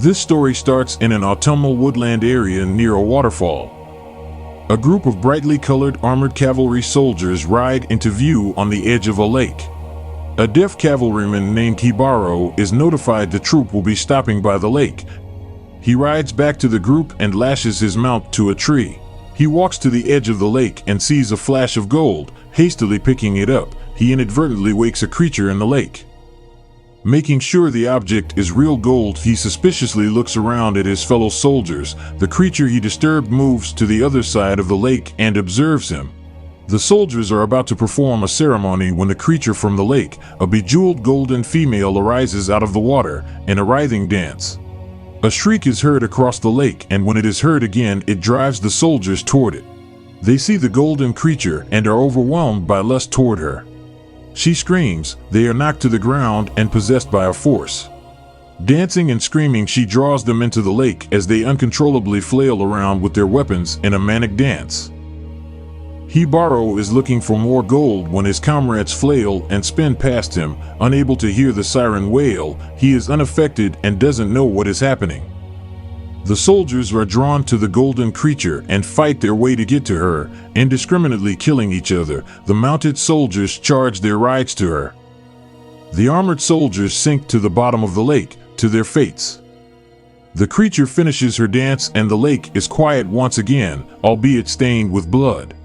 This story starts in an autumnal woodland area near a waterfall. A group of brightly colored armored cavalry soldiers ride into view on the edge of a lake. A deaf cavalryman named Jibaro is notified the troop will be stopping by the lake. He rides back to the group and lashes his mount to a tree. He walks to the edge of the lake and sees a flash of gold. Hastily picking it up, he inadvertently wakes a creature in the lake. Making sure the object is real gold, he suspiciously looks around at his fellow soldiers. The creature he disturbed moves to the other side of the lake and observes him. The soldiers are about to perform a ceremony when the creature from the lake, a bejeweled golden female, arises out of the water in a writhing dance. A shriek is heard across the lake, and when it is heard again, it drives the soldiers toward it. They see the golden creature and are overwhelmed by lust toward her. She screams, they are knocked to the ground and possessed by a force. Dancing and screaming, she draws them into the lake as they uncontrollably flail around with their weapons in a manic dance. Jibaro is looking for more gold when his comrades flail and spin past him. Unable to hear the siren wail, he is unaffected and doesn't know what is happening. The soldiers are drawn to the golden creature and fight their way to get to her, indiscriminately killing each other. The mounted soldiers charge their rides to her. The armored soldiers sink to the bottom of the lake, to their fates. The creature finishes her dance and the lake is quiet once again, albeit stained with blood.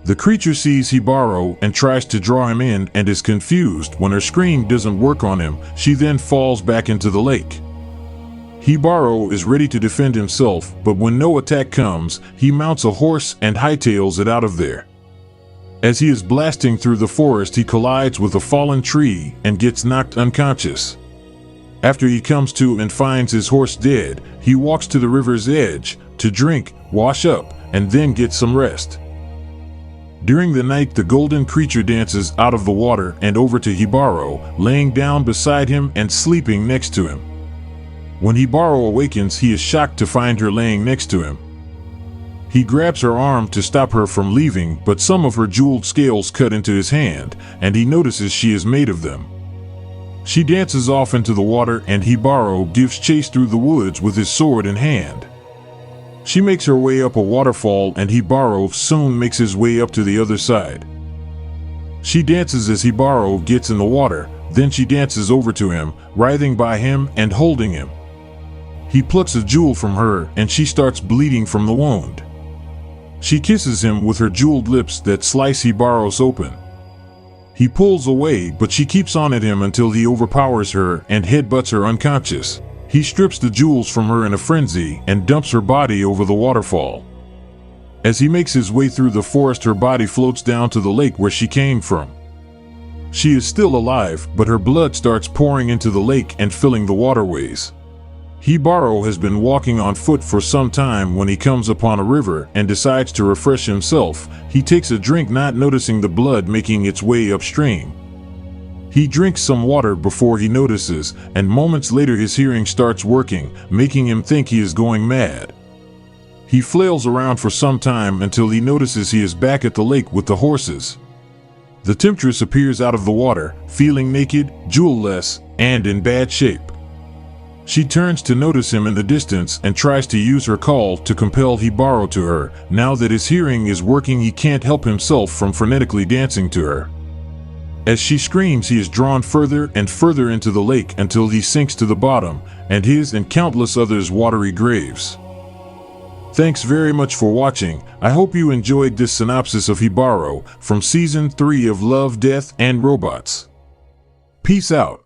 The creature sees Jibaro and tries to draw him in and is confused when her scream doesn't work on him. She then falls back into the lake. Jibaro is ready to defend himself, but when no attack comes, he mounts a horse and hightails it out of there. As he is blasting through the forest, he collides with a fallen tree and gets knocked unconscious. After he comes to and finds his horse dead, he walks to the river's edge to drink, wash up, and then get some rest. During the night, the golden creature dances out of the water and over to Jibaro, laying down beside him and sleeping next to him. When Jibaro awakens, he is shocked to find her laying next to him. He grabs her arm to stop her from leaving, but some of her jeweled scales cut into his hand, and he notices she is made of them. She dances off into the water, and Jibaro gives chase through the woods with his sword in hand. She makes her way up a waterfall, and Jibaro soon makes his way up to the other side. She dances as Jibaro gets in the water, then she dances over to him, writhing by him and holding him. He plucks a jewel from her and she starts bleeding from the wound. She kisses him with her jeweled lips that slice Jibaro's open. He pulls away, but she keeps on at him until he overpowers her and headbutts her unconscious. He strips the jewels from her in a frenzy and dumps her body over the waterfall. As he makes his way through the forest, her body floats down to the lake where she came from. She is still alive, but her blood starts pouring into the lake and filling the waterways. Jibaro has been walking on foot for some time when he comes upon a river and decides to refresh himself. He takes a drink, not noticing the blood making its way upstream. He drinks some water before he notices, and moments later his hearing starts working, making him think he is going mad. He flails around for some time until he notices he is back at the lake with the horses. The temptress appears out of the water, feeling naked, jewel-less, and in bad shape. She turns to notice him in the distance and tries to use her call to compel Jibaro to her. Now that his hearing is working, he can't help himself from frenetically dancing to her. As she screams, he is drawn further and further into the lake until he sinks to the bottom, and his and countless others' watery graves. Thanks very much for watching. I hope you enjoyed this synopsis of Jibaro from Season 3 of Love, Death, and Robots. Peace out.